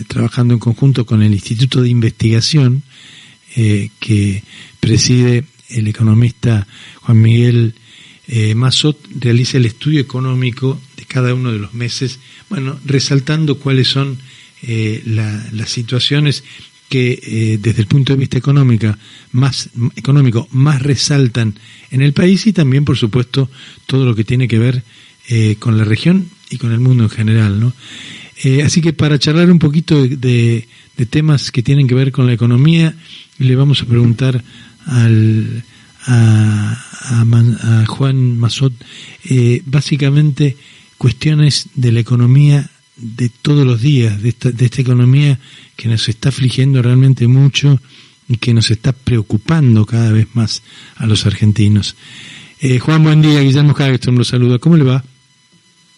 trabajando en conjunto con el Instituto de Investigación que preside el economista Juan Miguel Massot, realiza el estudio económico de cada uno de los meses, bueno, resaltando cuáles son las situaciones que desde el punto de vista económico más resaltan en el país, y también, por supuesto, todo lo que tiene que ver con la región y con el mundo en general, ¿no? Así que para charlar un poquito de temas que tienen que ver con la economía, le vamos a preguntar a Juan Massot básicamente cuestiones de la economía de todos los días, de esta economía que nos está afligiendo realmente mucho y que nos está preocupando cada vez más a los argentinos. Juan, buen día. Guillermo Hagestrom lo saluda. ¿Cómo le va?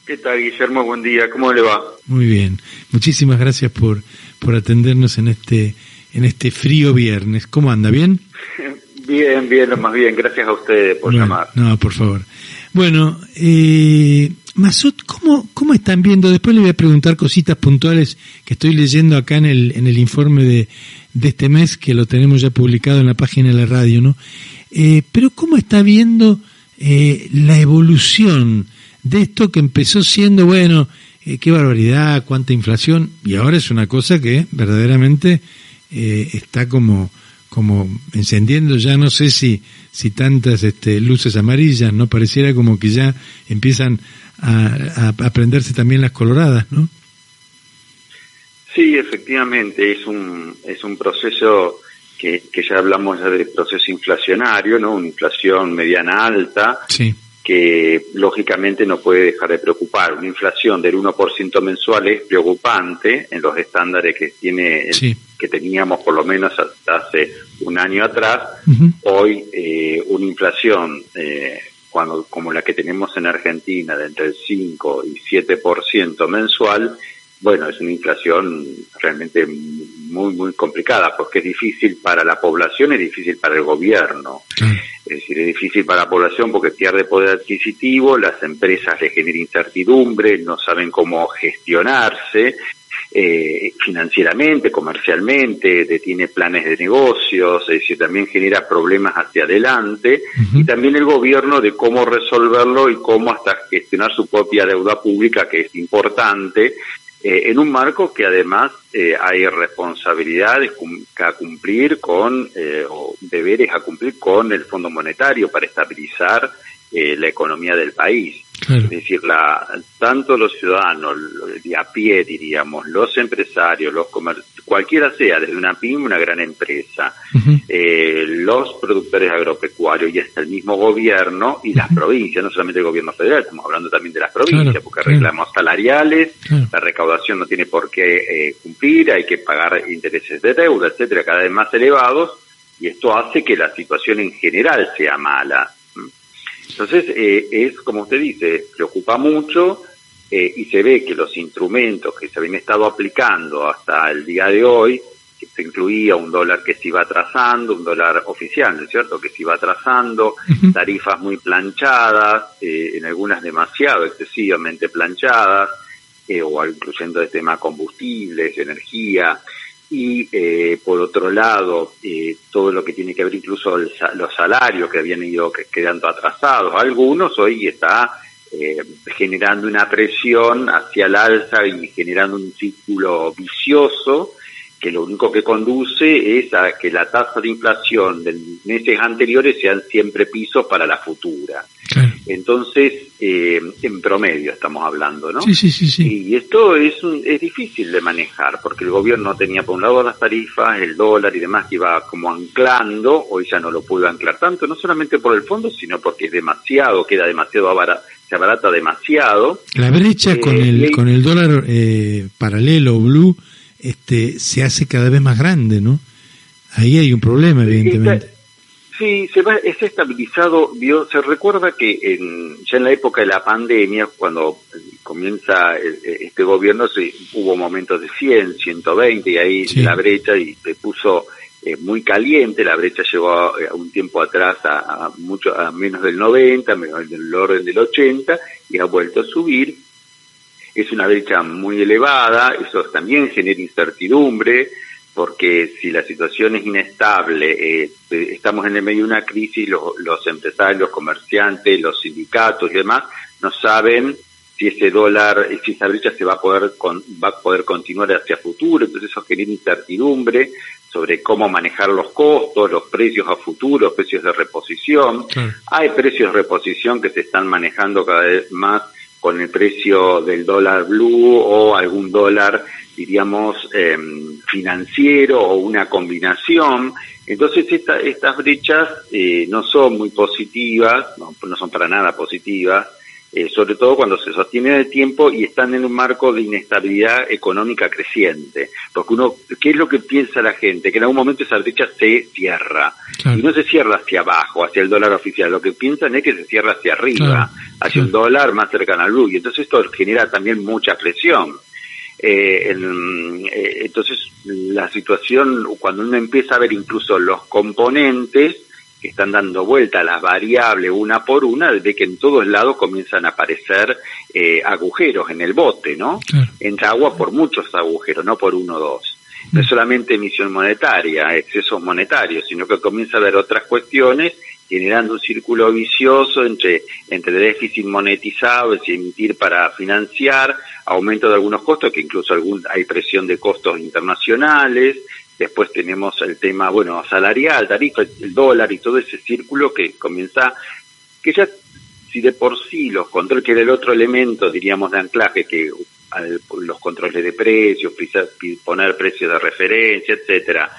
¿Qué tal, Guillermo? Buen día. ¿Cómo le va? Muy bien. Muchísimas gracias por atendernos en este frío viernes. ¿Cómo anda? ¿Bien? Bien, lo más bien. Gracias a ustedes por llamar. No, por favor. Bueno, Massot, ¿cómo están viendo? Después le voy a preguntar cositas puntuales que estoy leyendo acá en el informe de este mes, que lo tenemos ya publicado en la página de la radio, ¿no? Pero ¿cómo está viendo la evolución de esto que empezó siendo, bueno, qué barbaridad, cuánta inflación, y ahora es una cosa que verdaderamente está como encendiendo, ya no sé si tantas luces amarillas, ¿no? Pareciera como que ya empiezan a prenderse también las coloradas, ¿no? Sí, efectivamente, es un proceso que ya hablamos ya de proceso inflacionario, ¿no? Una inflación mediana alta, sí, que lógicamente no puede dejar de preocupar. Una inflación del 1% mensual es preocupante en los estándares sí, que teníamos por lo menos hasta hace un año atrás. Uh-huh. Hoy una inflación como la que tenemos en Argentina de entre el 5 y 7% mensual, bueno, es una inflación realmente muy, muy complicada, porque es difícil para la población, es difícil para el gobierno. Uh-huh. Es decir, es difícil para la población porque pierde poder adquisitivo, las empresas le generan incertidumbre, no saben cómo gestionarse financieramente, comercialmente, detiene planes de negocios, es decir, también genera problemas hacia adelante, uh-huh, y también el gobierno de cómo resolverlo y cómo hasta gestionar su propia deuda pública, que es importante, en un marco que además hay responsabilidades a cumplir con, o deberes a cumplir con el Fondo Monetario para estabilizar la economía del país. Claro. Es decir, tanto los ciudadanos de a pie, diríamos, los empresarios, cualquiera sea, desde una pyme, una gran empresa, uh-huh, los productores agropecuarios y hasta el mismo gobierno y las provincias, no solamente el gobierno federal, estamos hablando también de las provincias, claro, porque reclamos salariales, claro, la recaudación no tiene por qué cumplir, hay que pagar intereses de deuda, etcétera, cada vez más elevados, y esto hace que la situación en general sea mala. Entonces, es como usted dice, preocupa mucho, y se ve que los instrumentos que se habían estado aplicando hasta el día de hoy, que se incluía un dólar que se iba atrasando, un dólar oficial, ¿no es cierto?, que se iba atrasando, uh-huh, tarifas muy planchadas, en algunas demasiado excesivamente planchadas, o incluyendo el tema combustibles, energía, y por otro lado todo lo que tiene que ver incluso los salarios que habían ido quedando atrasados, algunos hoy está generando una presión hacia el alza y generando un círculo vicioso que lo único que conduce es a que la tasa de inflación de meses anteriores sean siempre pisos para la futura. Claro. Entonces, en promedio estamos hablando, ¿no? Sí. Y esto es difícil de manejar, porque el gobierno tenía por un lado las tarifas, el dólar y demás que iba como anclando, hoy ya no lo pudo anclar tanto, no solamente por el fondo, sino porque es demasiado, queda demasiado se abarata demasiado. La brecha con el dólar paralelo, blue, se hace cada vez más grande, ¿no? Ahí hay un problema, evidentemente. Sí, se ha estabilizado. Se recuerda que ya en la época de la pandemia, cuando comienza este gobierno, hubo momentos de 100, 120, y ahí sí, la brecha y se puso muy caliente. La brecha llegó a un tiempo atrás a menos del 90, menos del orden del 80, y ha vuelto a subir. es una brecha muy elevada, eso también genera incertidumbre, porque si la situación es inestable, estamos en el medio de una crisis, los empresarios, los comerciantes, los sindicatos y demás no saben si ese dólar, si esa brecha se va a poder continuar hacia futuro, entonces eso genera incertidumbre sobre cómo manejar los costos, los precios a futuro, los precios de reposición. Hay precios de reposición que se están manejando cada vez más con el precio del dólar blue o algún dólar, diríamos, financiero o una combinación. Entonces estas brechas no son muy positivas, no son para nada positivas, sobre todo cuando se sostienen en el tiempo y están en un marco de inestabilidad económica creciente. Porque ¿qué es lo que piensa la gente? Que en algún momento esa brecha se cierra. Claro. Y no se cierra hacia abajo, hacia el dólar oficial. Lo que piensan es que se cierra hacia arriba, hacia un dólar más cercano al blue. Y entonces esto genera también mucha presión. Entonces la situación, cuando uno empieza a ver incluso los componentes que están dando vuelta a las variables una por una, ve que en todos lados comienzan a aparecer agujeros en el bote, ¿no? Claro. Entra agua por muchos agujeros, no por uno o dos. No es solamente emisión monetaria, excesos monetarios, sino que comienza a haber otras cuestiones generando un círculo vicioso entre déficit monetizado, es decir, emitir para financiar, aumento de algunos costos, que incluso hay presión de costos internacionales. Después tenemos el tema, salarial, tarifa, el dólar y todo ese círculo que comienza, que ya, si de por sí los controles, que era el otro elemento, diríamos, de anclaje, que los controles de precios, poner precios de referencia, etcétera,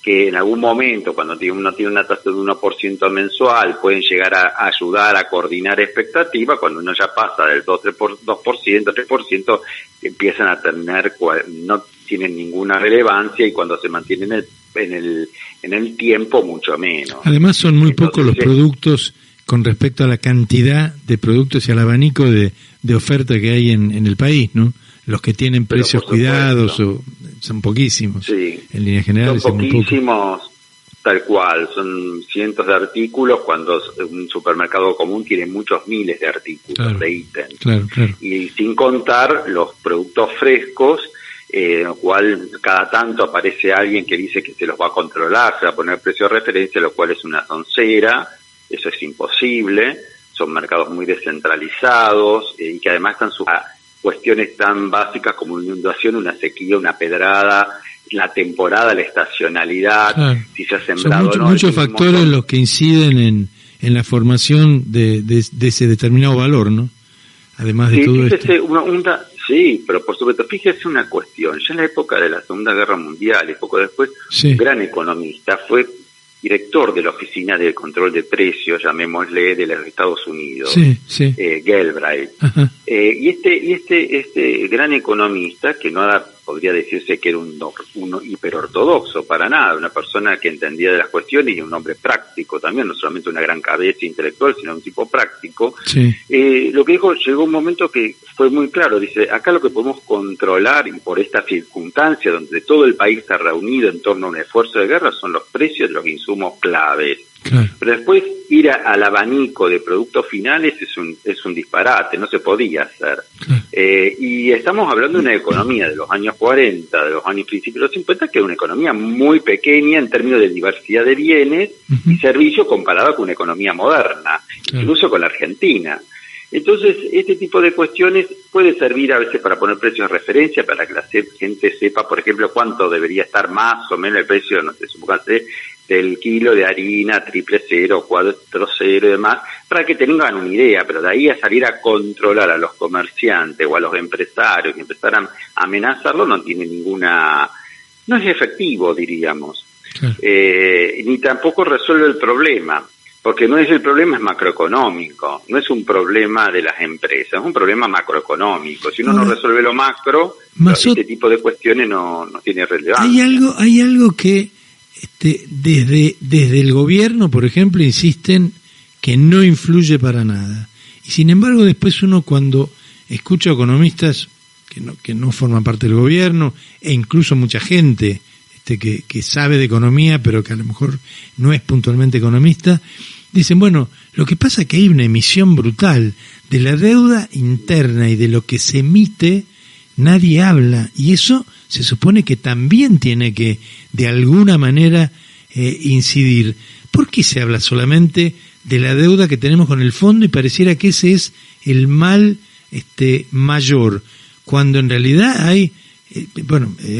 que en algún momento, cuando uno tiene una tasa de 1% mensual, pueden llegar a ayudar a coordinar expectativas. Cuando uno ya pasa del 2%, 3%, empiezan a tener, no tienen ninguna relevancia, y cuando se mantienen en el tiempo, mucho menos. Además son muy pocos los productos con respecto a la cantidad de productos y al abanico de oferta que hay en el país, ¿no? Los que tienen precios cuidados son poquísimos. Sí. En líneas generales son poquísimos, tal cual. Son cientos de artículos, cuando un supermercado común tiene muchos miles de artículos, de ítems. Claro. Y sin contar los productos frescos, lo cual cada tanto aparece alguien que dice que se los va a controlar, se va a poner precio de referencia, lo cual es una tontera. Eso es imposible. Son mercados muy descentralizados y que además están cuestiones tan básicas como una inundación, una sequía, una pedrada, la temporada, la estacionalidad, si se ha sembrado. Son muchos factores los que inciden en la formación de ese determinado valor, ¿no? Además de todo esto. Sí, pero por supuesto, fíjese una cuestión. Ya en la época de la Segunda Guerra Mundial y poco después, un gran economista fue director de la Oficina de Control de Precios, llamémosle, de los Estados Unidos, Galbraith. Y este gran economista, que no podría decirse que era un hiperortodoxo, para nada, una persona que entendía de las cuestiones y un hombre práctico también, no solamente una gran cabeza intelectual, sino un tipo práctico, lo que dijo, llegó un momento que fue muy claro, dice, acá lo que podemos controlar, y por esta circunstancia donde todo el país está reunido en torno a un esfuerzo de guerra, son los precios de los insumos claves. Claro. Pero después ir al abanico de productos finales es un disparate, no se podía hacer. Claro. Y estamos hablando de una economía de los años 40, de los años principios de los 50, que es una economía muy pequeña en términos de diversidad de bienes y servicios comparada con una economía moderna, incluso con la Argentina. Entonces, este tipo de cuestiones puede servir a veces para poner precios de referencia, para que la gente sepa, por ejemplo, cuánto debería estar más o menos el precio, no sé, supóngase, del kilo de harina 000, 40 y demás, para que tengan una idea, pero de ahí a salir a controlar a los comerciantes o a los empresarios y empezar a amenazarlo no tiene no es efectivo, diríamos. Claro. Ni tampoco resuelve el problema. Porque el problema es macroeconómico, no es un problema de las empresas, es un problema macroeconómico. Si uno no resuelve lo macro, este tipo de cuestiones no tiene relevancia. Hay algo que desde el gobierno, por ejemplo, insisten que no influye para nada. Y sin embargo, después uno cuando escucha economistas que no forman parte del gobierno, e incluso mucha gente que sabe de economía, pero que a lo mejor no es puntualmente economista, dicen, bueno, Lo que pasa es que hay una emisión brutal de la deuda interna y de lo que se emite, nadie habla, y eso se supone que también tiene que, de alguna manera, incidir. ¿Por qué se habla solamente de la deuda que tenemos con el fondo y pareciera que ese es el mal mayor, cuando en realidad hay,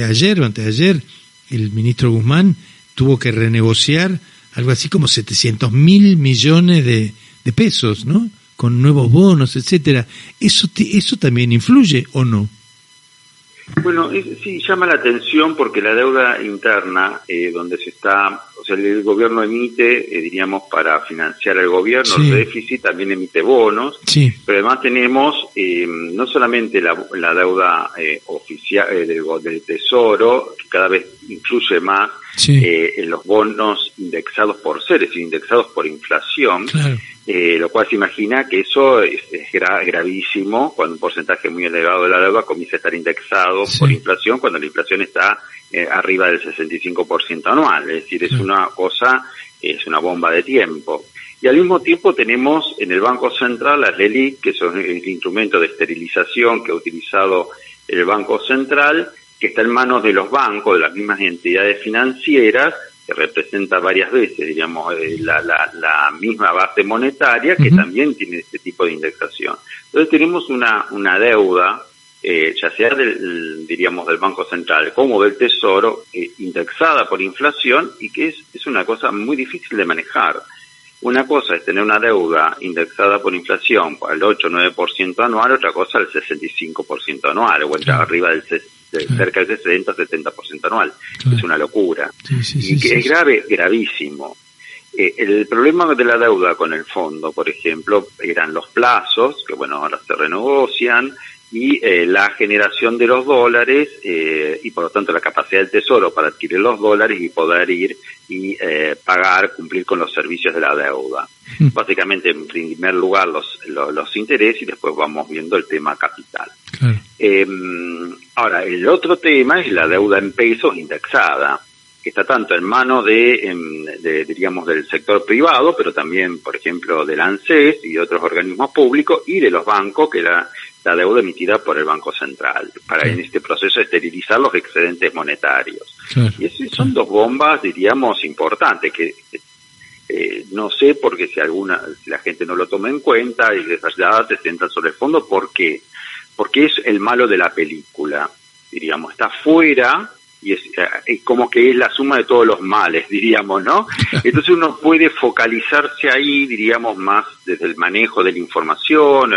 ayer o antes de ayer, el ministro Guzmán tuvo que renegociar algo así como 700.000 millones de pesos, ¿no? Con nuevos bonos, etcétera. ¿Eso también influye o no? Bueno, sí, llama la atención porque la deuda interna, donde se está, o sea, el gobierno emite, diríamos, para financiar al gobierno, sí, el déficit, también emite bonos, sí, pero además tenemos no solamente la deuda oficial del Tesoro, que cada vez influye más, sí, en los bonos indexados por ser, es decir, indexados por inflación, claro, lo cual se imagina que eso es gravísimo cuando un porcentaje muy elevado de la deuda comienza a estar indexado, sí, por inflación, cuando la inflación está arriba del 65% anual, es decir, es una cosa, es una bomba de tiempo. Y al mismo tiempo tenemos en el Banco Central las LELIQ, que son el instrumento de esterilización que ha utilizado el Banco Central, que está en manos de los bancos, de las mismas entidades financieras, que representa varias veces, digamos, la misma base monetaria, que también tiene este tipo de indexación. Entonces tenemos una deuda, ya sea diríamos del Banco Central como del Tesoro, indexada por inflación, y que es una cosa muy difícil de manejar. Una cosa es tener una deuda indexada por inflación al 8 o 9% anual, otra cosa el 65% anual, o arriba del cerca del 60-70% anual. Claro. Es una locura. Sí, que es gravísimo. El problema de la deuda con el fondo, por ejemplo, eran los plazos, que bueno, ahora se renegocian, y la generación de los dólares, y por lo tanto la capacidad del Tesoro para adquirir los dólares y poder ir y pagar, cumplir con los servicios de la deuda. Básicamente, en primer lugar, los intereses, y después vamos viendo el tema capital. Claro. Ahora, el otro tema es la deuda en pesos indexada, que está tanto en manos diríamos, del sector privado, pero también, por ejemplo, del ANSES y de otros organismos públicos, y de los bancos, que la deuda emitida por el Banco Central, para en este proceso esterilizar los excedentes monetarios. Claro. Y esas son dos bombas, diríamos, importantes, que no sé, porque si la gente no lo toma en cuenta y ya se sientan sobre el fondo, ¿por qué? Porque es el malo de la película, diríamos, está fuera y es como que es la suma de todos los males, diríamos, ¿no? Entonces uno puede focalizarse ahí, diríamos, más desde el manejo de la información,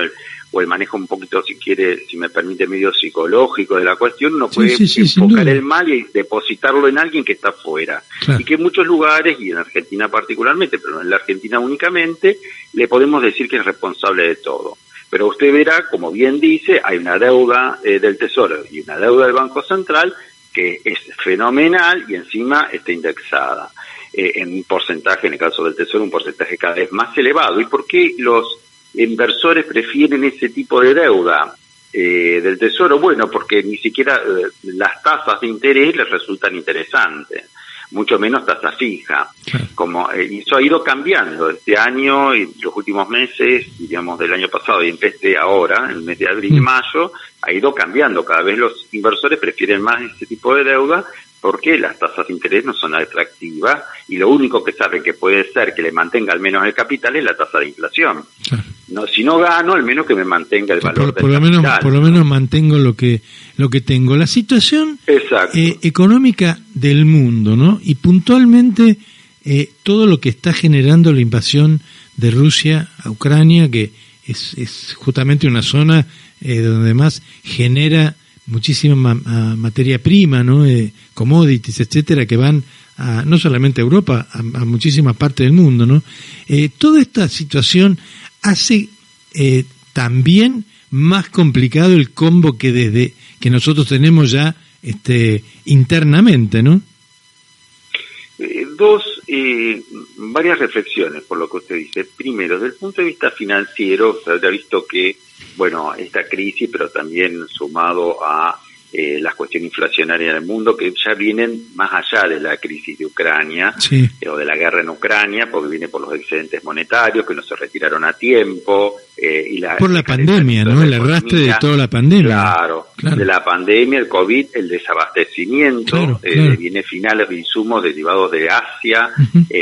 o el manejo un poquito, si quiere, si me permite, medio psicológico de la cuestión, uno puede enfocar el mal y depositarlo en alguien que está fuera. Claro. Y que en muchos lugares, y en Argentina particularmente, pero no en la Argentina únicamente, le podemos decir que es responsable de todo. Pero usted verá, como bien dice, hay una deuda del Tesoro y una deuda del Banco Central que es fenomenal y encima está indexada en un porcentaje, en el caso del Tesoro, un porcentaje cada vez más elevado. ¿Y por qué los inversores prefieren ese tipo de deuda del Tesoro? Bueno, porque ni siquiera las tasas de interés les resultan interesantes, mucho menos tasa fija. Como eso ha ido cambiando este año y los últimos meses, digamos, del año pasado y empecé ahora, en el mes de abril y mayo, ha ido cambiando. Cada vez los inversores prefieren más este tipo de deuda porque las tasas de interés no son atractivas y lo único que saben que puede ser que le mantenga al menos el capital es la tasa de inflación. Claro. No, si no gano, al menos que me mantenga el valor del capital. Por lo menos mantengo lo que tengo. La situación económica del mundo, ¿no? Y puntualmente todo lo que está generando la invasión de Rusia a Ucrania, que es justamente una zona donde más genera muchísima materia prima, ¿no? Commodities, etcétera, que van no solamente a Europa, a muchísimas partes del mundo, ¿no? Toda esta situación hace también más complicado el combo que nosotros tenemos ya internamente, ¿no? Varias reflexiones por lo que usted dice. Primero, desde el punto de vista financiero, usted ha visto que, bueno, esta crisis, pero también sumado a las cuestiones inflacionarias del mundo, que ya vienen más allá de la crisis de Ucrania, o de la guerra en Ucrania, porque viene por los excedentes monetarios que no se retiraron a tiempo. Por la pandemia, ¿no? El arrastre de toda la pandemia. Claro, de la pandemia, el COVID, el desabastecimiento de bienes finales de insumos derivados de Asia,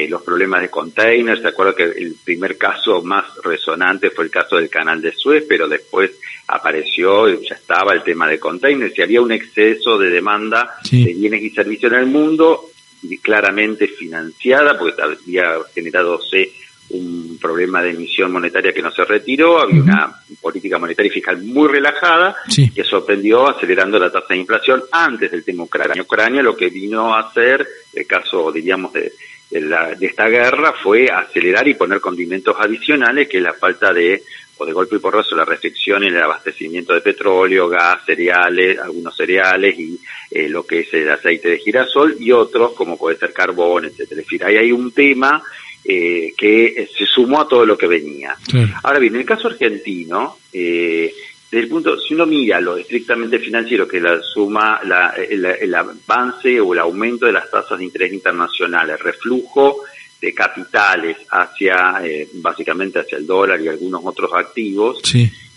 los problemas de containers. ¿Se acuerdan que el primer caso más resonante fue el caso del canal de Suez, pero después apareció, ya estaba el tema de containers, y había un exceso de demanda de bienes y servicios en el mundo, y claramente financiada, porque había generado un problema de emisión monetaria que no se retiró, había una política monetaria y fiscal muy relajada, que sorprendió acelerando la tasa de inflación antes del tema Ucrania. Ucrania lo que vino a hacer, el caso, diríamos, de esta guerra, fue acelerar y poner condimentos adicionales, que es la falta de golpe y porrazo, la restricción en el abastecimiento de petróleo, gas, cereales, algunos cereales y lo que es el aceite de girasol, y otros como puede ser carbón, etcétera. Es decir, ahí hay un tema que se sumó a todo lo que venía. Ahora bien, en el caso argentino, desde el punto, si uno mira lo estrictamente financiero, que la suma, el avance o el aumento de las tasas de interés internacionales, reflujo de capitales hacia, básicamente hacia el dólar y algunos otros activos,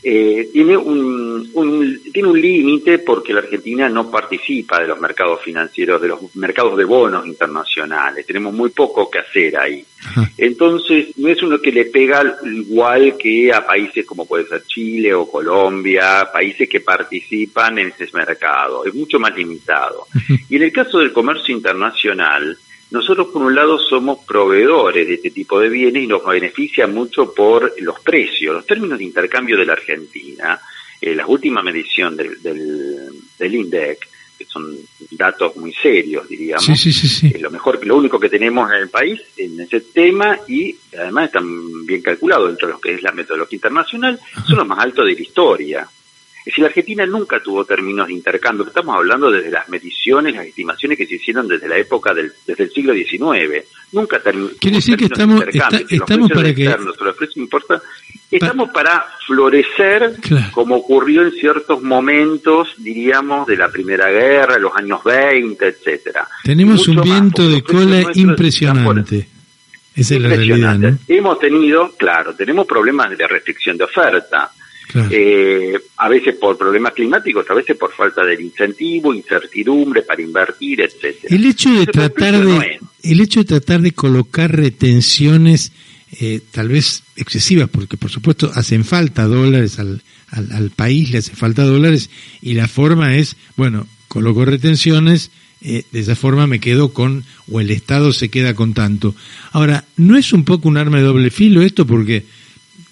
tiene un límite, porque la Argentina no participa de los mercados financieros, de los mercados de bonos internacionales. Tenemos muy poco que hacer ahí. Entonces, no es uno que le pega igual que a países como puede ser Chile o Colombia, países que participan en ese mercado. Es mucho más limitado. Y en el caso del comercio internacional, nosotros, por un lado, somos proveedores de este tipo de bienes y nos beneficia mucho por los precios, los términos de intercambio de la Argentina. La última medición del INDEC, que son datos muy serios, diríamos, lo único que tenemos en el país en ese tema, y además están bien calculados dentro de lo que es la metodología internacional, son los más altos de la historia. Es decir, la Argentina nunca tuvo términos de intercambio. Estamos hablando desde las mediciones, las estimaciones que se hicieron desde la época desde el siglo XIX. Nunca quiere decir que estamos para que estamos para florecer, como ocurrió en ciertos momentos, diríamos, de la Primera Guerra, los años 20, etcétera. Tenemos un viento de cola impresionante. Esa es la realidad, ¿no? Tenemos problemas de restricción de oferta. A veces por problemas climáticos, a veces por falta del incentivo, incertidumbre para invertir, etcétera. El hecho de tratar de colocar retenciones tal vez excesivas, porque por supuesto hacen falta dólares al país, le hace falta dólares, y la forma es, bueno, coloco retenciones, de esa forma me quedo con, o el Estado se queda con tanto. Ahora, ¿no es un poco un arma de doble filo esto? Porque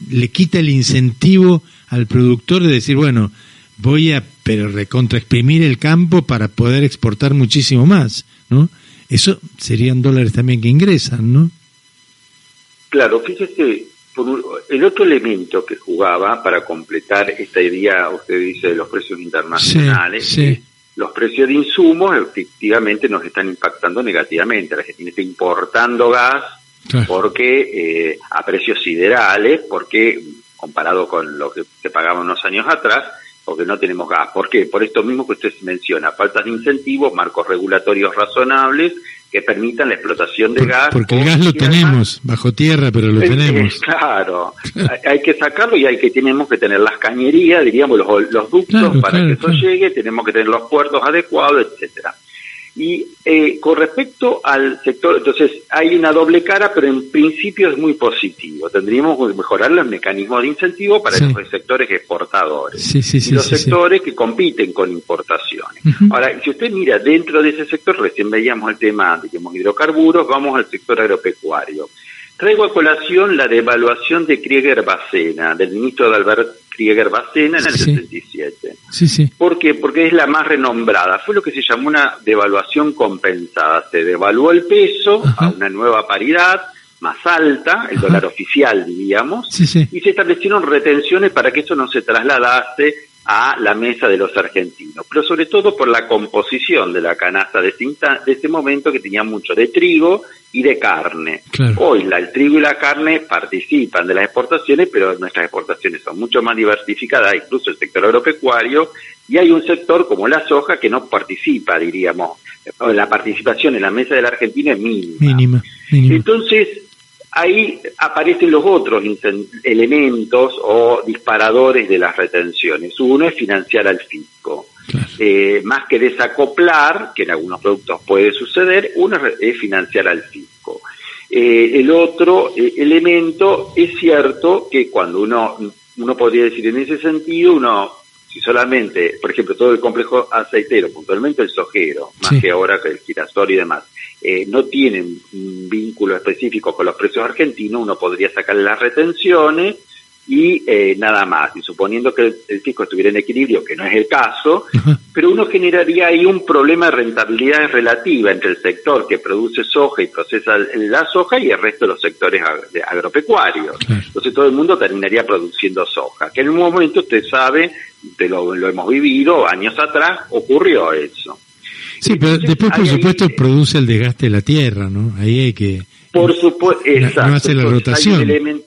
le quita el incentivo al productor de decir, bueno, voy a recontraexprimir el campo para poder exportar muchísimo más, ¿no? Eso serían dólares también que ingresan, ¿no? Claro, fíjese, el otro elemento que jugaba para completar esta idea, usted dice, de los precios internacionales, los precios de insumos efectivamente nos están impactando negativamente. La Argentina está importando gas, porque a precios siderales, porque comparado con lo que se pagaba unos años atrás, porque no tenemos gas. ¿Por qué? Por esto mismo que usted menciona, faltas de incentivos, marcos regulatorios razonables que permitan la explotación de gas. Porque el gas lo tenemos bajo tierra, pero lo tenemos. Claro, hay que sacarlo, y tenemos que tener las cañerías, diríamos, los ductos para que eso llegue, tenemos que tener los puertos adecuados, etcétera. Y con respecto al sector, entonces hay una doble cara, pero en principio es muy positivo. Tendríamos que mejorar los mecanismos de incentivo para los sectores exportadores y los sectores que compiten con importaciones. Ahora, si usted mira dentro de ese sector, recién veíamos el tema, digamos, hidrocarburos, vamos al sector agropecuario. Traigo a colación la devaluación de Krieger-Bacena, del ministro de Albert Krieger-Bacena en el 77. ¿Por qué? Porque es la más renombrada. Fue lo que se llamó una devaluación compensada. Se devaluó el peso a una nueva paridad más alta, el dólar oficial, diríamos, y se establecieron retenciones para que eso no se trasladase a la mesa de los argentinos, pero sobre todo por la composición de la canasta de este momento, que tenía mucho de trigo y de carne. Claro. Hoy el trigo y la carne participan de las exportaciones, pero nuestras exportaciones son mucho más diversificadas, incluso el sector agropecuario, y hay un sector como la soja que no participa, diríamos, la participación en la mesa del argentino es mínima. Entonces, ahí aparecen los otros elementos o disparadores de las retenciones. Uno es financiar al fisco. Claro. Más que desacoplar, que en algunos productos puede suceder, uno es financiar al fisco. El otro elemento, es cierto que cuando uno podría decir en ese sentido, si solamente, por ejemplo, todo el complejo aceitero, puntualmente el sojero, más que ahora que el girasol y demás, no tienen un vínculo específico con los precios argentinos, uno podría sacarle las retenciones y nada más, y suponiendo que el fisco estuviera en equilibrio, que no es el caso, pero uno generaría ahí un problema de rentabilidad relativa entre el sector que produce soja y procesa la soja y el resto de los sectores agropecuarios. Claro. Entonces todo el mundo terminaría produciendo soja, que en un momento, usted sabe, lo hemos vivido, años atrás ocurrió eso. Sí, pero después, por supuesto, produce el desgaste de la tierra, ¿no? Ahí hay que... Por supuesto, exacto. No hace la rotación.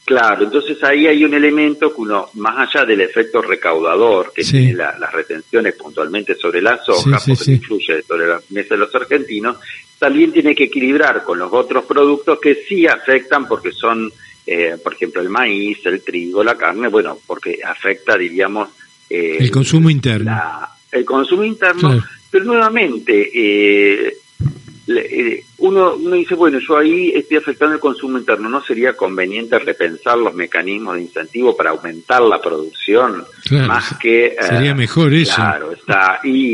Claro, entonces ahí hay un elemento que uno, más allá del efecto recaudador que tiene las retenciones puntualmente sobre la soja, porque influye sobre la mesa de los argentinos, también tiene que equilibrar con los otros productos que sí afectan porque son, por ejemplo, el maíz, el trigo, la carne, bueno, porque afecta, diríamos... el consumo interno. El consumo interno, claro. Pero nuevamente... uno dice, bueno, yo ahí estoy afectando el consumo interno, ¿no sería conveniente repensar los mecanismos de incentivo para aumentar la producción? Claro, más que... sería mejor eso.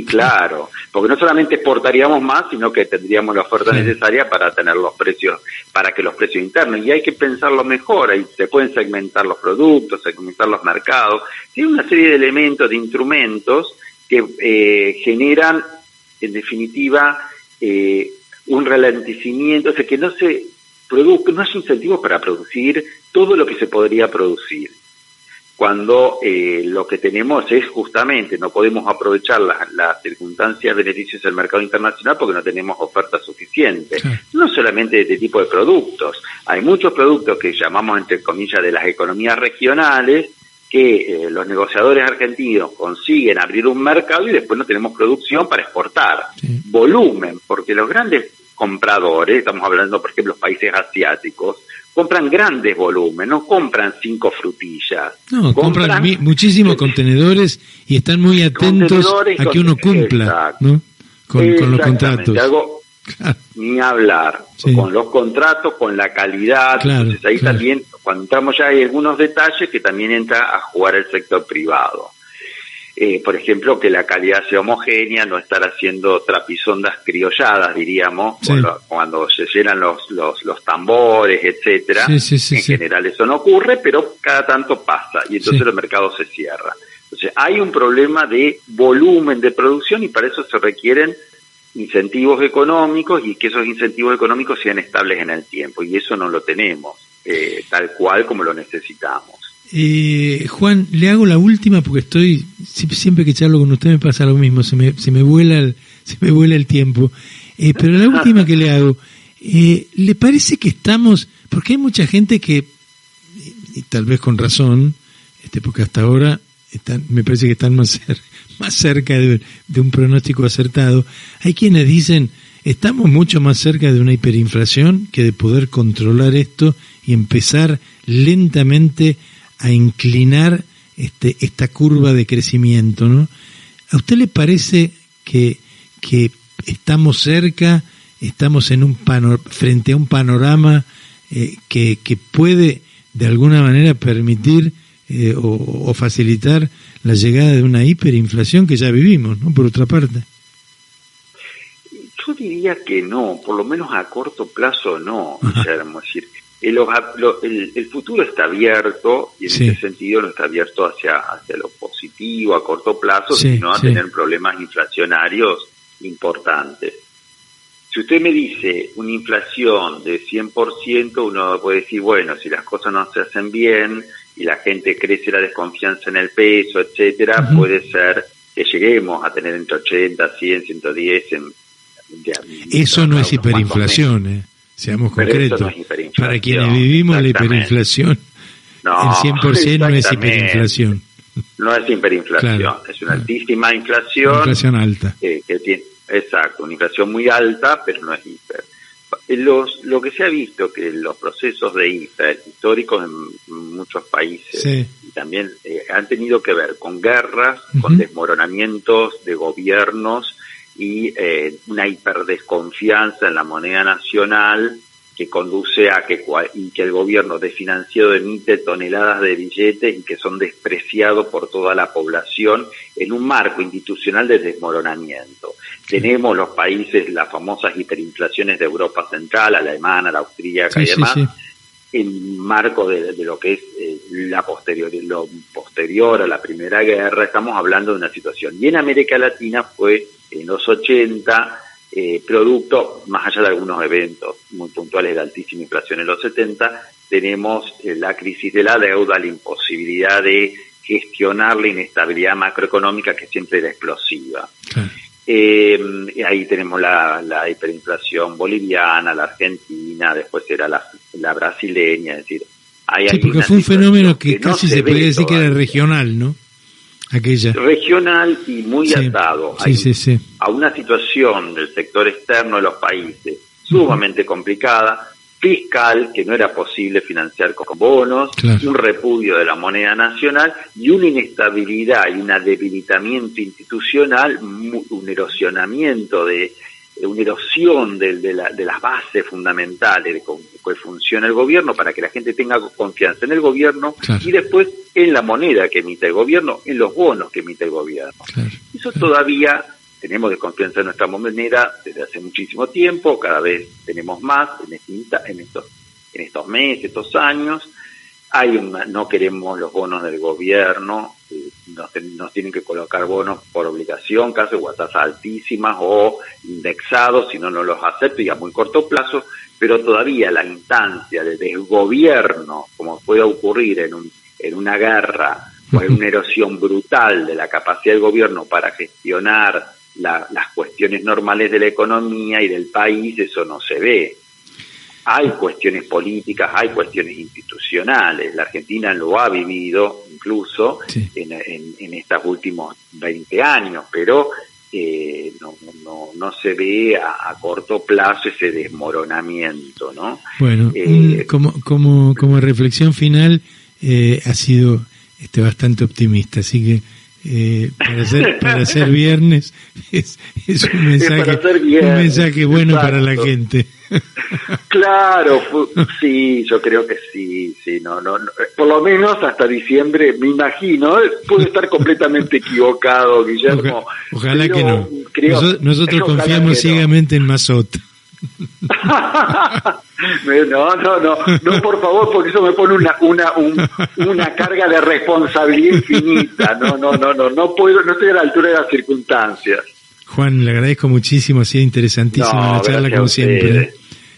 Claro, porque no solamente exportaríamos más, sino que tendríamos la oferta necesaria para tener los precios, para que los precios internos, y hay que pensarlo mejor, ahí se pueden segmentar los productos, segmentar los mercados, tiene una serie de elementos, de instrumentos que generan, en definitiva, un ralentizamiento, o sea, que no se produzca, no hay incentivos para producir todo lo que se podría producir. Cuando lo que tenemos es justamente, no podemos aprovechar las circunstancias beneficios del mercado internacional porque no tenemos oferta suficiente. Sí. No solamente de este tipo de productos, hay muchos productos que llamamos, entre comillas, de las economías regionales, que los negociadores argentinos consiguen abrir un mercado y después no tenemos producción para exportar. Sí. Volumen, porque los grandes compradores, estamos hablando por ejemplo de los países asiáticos, compran grandes volúmenes, no compran 5 frutillas. No, compran muchísimos contenedores y están muy atentos a que uno cumpla, ¿no? Con los contratos. Ni hablar, con los contratos, con la calidad. Claro, entonces ahí también, cuando entramos ya hay algunos detalles que también entra a jugar el sector privado. Por ejemplo, que la calidad sea homogénea, no estar haciendo trapisondas criolladas, diríamos, cuando se llenan los tambores, etcétera. En general eso no ocurre, pero cada tanto pasa y entonces el mercado se cierra. Entonces hay un problema de volumen de producción y para eso se requieren incentivos económicos y que esos incentivos económicos sean estables en el tiempo y eso no lo tenemos tal cual como lo necesitamos. Juan, le hago la última porque siempre que charlo con usted me pasa lo mismo, se me vuela el tiempo, pero la última que le hago, ¿le parece que estamos, porque hay mucha gente que, y tal vez con razón, porque hasta ahora me parece que están más cerca de un pronóstico acertado, hay quienes dicen, estamos mucho más cerca de una hiperinflación que de poder controlar esto y empezar lentamente a inclinar esta curva de crecimiento, ¿no? ¿A usted le parece que estamos cerca, estamos frente a un panorama que puede de alguna manera permitir o facilitar la llegada de una hiperinflación que ya vivimos, ¿no? Por otra parte. Yo diría que no, por lo menos a corto plazo no, Guillermo. Es decir, el futuro está abierto y en ese sentido no está abierto hacia lo positivo a corto plazo, sino a tener problemas inflacionarios importantes. Si usted me dice una inflación de 100%, uno puede decir, bueno, si las cosas no se hacen bien y la gente crece la desconfianza en el peso, etcétera, puede ser que lleguemos a tener entre 80, 100, 110 eso no es hiperinflación, seamos concretos. No es para quienes vivimos la hiperinflación, el 100% no es hiperinflación. No es hiperinflación, claro, es una altísima inflación. Una inflación alta. Que tiene, exacto, una inflación muy alta, pero no es hiper. Lo que se ha visto que los procesos de hiper históricos en muchos países y también han tenido que ver con guerras, con desmoronamientos de gobiernos y una hiperdesconfianza en la moneda nacional que conduce a que el gobierno desfinanciado emite toneladas de billetes y que son despreciados por toda la población en un marco institucional de desmoronamiento. Tenemos los países, las famosas hiperinflaciones de Europa Central, la alemana, la austríaca y demás, en marco de lo que es lo posterior a la Primera Guerra. Estamos hablando de una situación. Y en América Latina fue en los 80, producto, más allá de algunos eventos muy puntuales de altísima inflación en los 70, tenemos la crisis de la deuda, la imposibilidad de gestionar la inestabilidad macroeconómica que siempre era explosiva. Ahí tenemos la hiperinflación boliviana, la argentina, después era la brasileña, es decir, porque fue un fenómeno que casi no se podría decir que era regional, ¿no? Aquella. Regional y muy atado a una situación del sector externo de los países sumamente complicada, fiscal, que no era posible financiar con bonos, un repudio de la moneda nacional y una inestabilidad y un debilitamiento institucional, una erosión de las bases fundamentales de cómo funciona el gobierno para que la gente tenga confianza en el gobierno y después en la moneda que emite el gobierno, en los bonos que emite el gobierno. Eso todavía tenemos desconfianza en nuestra moneda desde hace muchísimo tiempo, cada vez tenemos más en estos meses, estos años. No queremos los bonos del gobierno, nos tienen que colocar bonos por obligación, casi o a tasas altísimas o indexados, si no los acepto y a muy corto plazo, pero todavía la instancia de desgobierno, como puede ocurrir en una guerra o en una erosión brutal de la capacidad del gobierno para gestionar las cuestiones normales de la economía y del país, eso no se ve. Hay cuestiones políticas, hay cuestiones institucionales. La Argentina lo ha vivido incluso en estos últimos 20 años, pero no se ve a corto plazo ese desmoronamiento, ¿no? Bueno, como reflexión final, ha sido bastante optimista, así que para ser viernes es un mensaje bueno. Exacto. Para la gente. Claro, sí, yo creo que sí, no, por lo menos hasta diciembre, me imagino, puedo estar completamente equivocado, Guillermo. Ojalá que no. Nosotros confiamos ciegamente en Massot. No, por favor, porque eso me pone una carga de responsabilidad infinita. No puedo, no estoy a la altura de las circunstancias. Juan, le agradezco muchísimo, ha sido interesantísima la charla como siempre.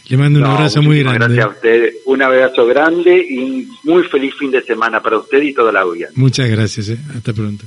Le mando un abrazo muy grande. Gracias a usted, un abrazo grande y muy feliz fin de semana para usted y toda la audiencia. Muchas gracias, hasta pronto.